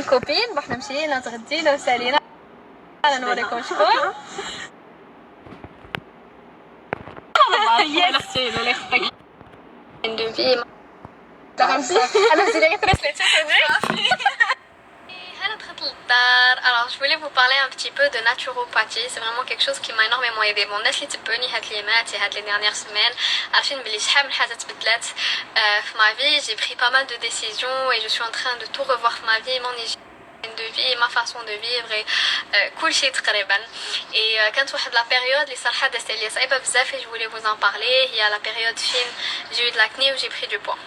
une copine بحنا مشينا تغدينا وسالينا انا نوريكم شكون de vie. Alors, je voulais vous parler un petit peu de naturopathie. C'est vraiment quelque chose qui m'a énormément aidé. Bon, les dernières semaines, ma vie, j'ai pris pas mal de décisions et je suis en train de tout revoir ma vie, mon hygiène de vie, ma façon de vivre et كل شيء تقريبا. Et كانت واحد la période اللي صراحة دازت عليا صعيبة بزاف et je voulais vous en parler. Il y a la période fine, j'ai eu de l'acné où j'ai pris du poids.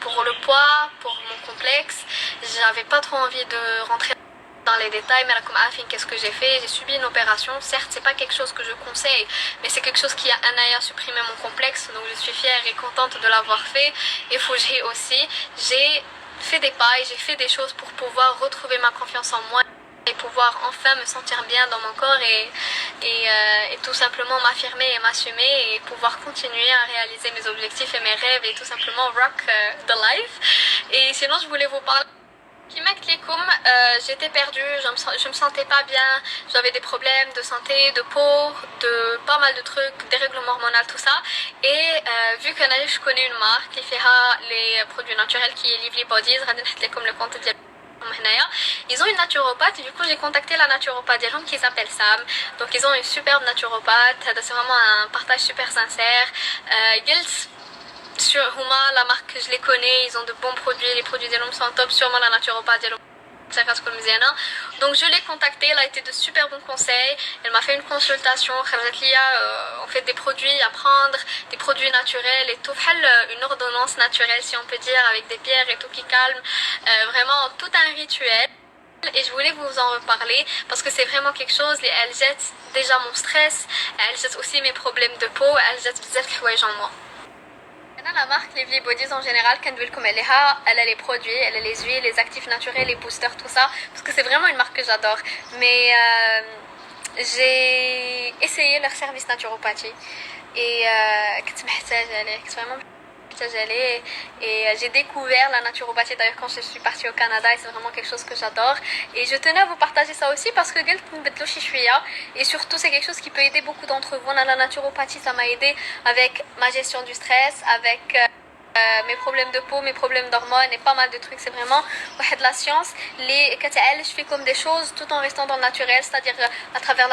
Pour le poids, pour mon complexe, j'avais pas trop envie de rentrer dans les détails, mais là, comme Afin, qu'est-ce que j'ai fait? J'ai subi une opération. Certes, c'est pas quelque chose que je conseille, mais c'est quelque chose qui a un ailleurs supprimé mon complexe, donc je suis fière et contente de l'avoir fait. Et Fouji aussi, j'ai fait des pailles, j'ai fait des choses pour pouvoir retrouver ma confiance en moi et pouvoir enfin me sentir bien dans mon corps et tout simplement m'affirmer et m'assumer et pouvoir continuer à réaliser mes objectifs et mes rêves et tout simplement rock the life. Et sinon, je voulais vous parler. J'étais perdue, je me sentais pas bien, j'avais des problèmes de santé, de peau, de pas mal de trucs, dérèglement hormonal, tout ça. Et vu que je connais une marque qui fait les produits naturels qui est Lively Bodies, comme le compte de ils ont une naturopathe et du coup j'ai contacté la naturopathe des gens qui s'appelle Sam. Donc ils ont une superbe naturopathe, c'est vraiment un partage super sincère. Sur Huma, la marque je les connais, ils ont de bons produits, les produits des sont top, sûrement la naturopathe des donc je l'ai contactée, elle a été de super bons conseils, elle m'a fait une consultation, on fait des produits à prendre, des produits naturels et tout, une ordonnance naturelle si on peut dire, avec des pierres et tout qui calme, vraiment tout un rituel. Et je voulais vous en reparler parce que c'est vraiment quelque chose, elle jette déjà mon stress, elle jette aussi mes problèmes de peau, elle jette des en moi. La marque Lively Bodies en général, elle a les produits, elle a les huiles, les actifs naturels, les boosters, tout ça, parce que c'est vraiment une marque que j'adore. Mais j'ai essayé leur service naturopathie et c'est vraiment et j'ai découvert la naturopathie d'ailleurs quand je suis partie au Canada et c'est vraiment quelque chose que j'adore et je tenais à vous partager ça aussi parce que et surtout c'est quelque chose qui peut aider beaucoup d'entre vous. La naturopathie, ça m'a aidé avec ma gestion du stress, avec mes problèmes de peau, mes problèmes d'hormones et pas mal de trucs. C'est vraiment de la science. Je fais comme des choses tout en restant dans le naturel, c'est-à-dire à travers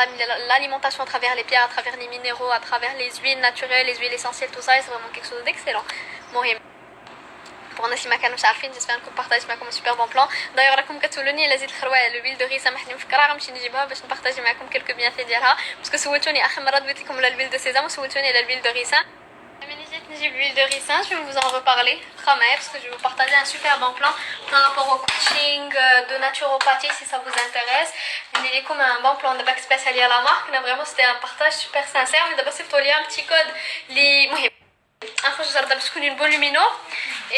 l'alimentation, à travers les pierres, à travers les minéraux, à travers les huiles naturelles, les huiles essentielles, tout ça, et c'est vraiment quelque chose d'excellent. Pour الناس اللي ما كانوش عارفين j'espère نكون بارطاجي معكم un super bon plan. D'ailleurs راكم كتسولوني على زيت الخروع l'huile de riz سامحني مفكره غنمشي نجيبها باش نبارطاجي معكم quelques bienfaits ديالها باسكو سولتوني اخر مره دويت لكم على l'huile de sésame وسولتوني على l'huile de ricin. L'huile de ricin, je vais vous en reparler parce que je vais vous partager un super bon plan par rapport au coaching de naturopathie si ça vous intéresse. Il est comme un bon plan de bac spécial à la marque. Vraiment, c'était un partage super sincère. Mais d'abord, c'est un petit code. Je vais vous une bonne lumino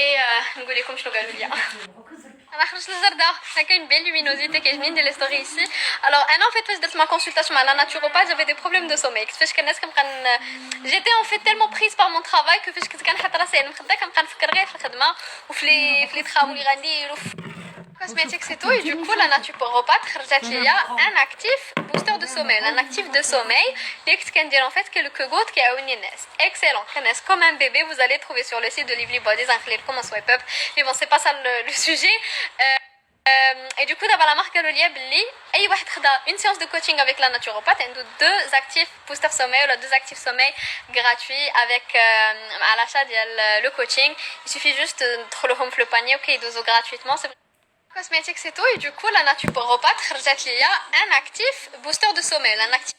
et nous allons comme je vous dire. انا خرجت للزردة كاين une belle luminosité كيعجبني ندير لي ستوري ici. Alors انا en fait فاش درت ma consultation مع la naturopathe j'avais des problèmes de sommeil. فاش كنت j'étais en fait tellement prise par mon travail que فاش كنت كنحط راسي على المخده كنبقى نفكر غير في الخدمه وفي لي travaux اللي غنديرو cosmétiques et tout et du coup la naturopathe خرجت ليا un actif booster de sommeil, un actif de sommeil اللي كنت كندير en fait que goût كيعاوني الناس excellent كنعس comme un bébé. Vous allez trouver sur le site de Lively Bodies un comme un swipe up mais bon c'est pas ça le sujet. Et du coup d'abord la marque قالوا لي بلي اي واحد خدا une séance de coaching avec la naturopathe عنده deux actifs booster sommeil ou deux actifs sommeil gratuits avec à l'achat ديال le coaching. Il suffit juste تدخلوهم في le panier وكيدوزو gratuitement. C'est cosmétiques et tout et du coup la naturopathe خرجت ليا un actif booster de sommeil, un actif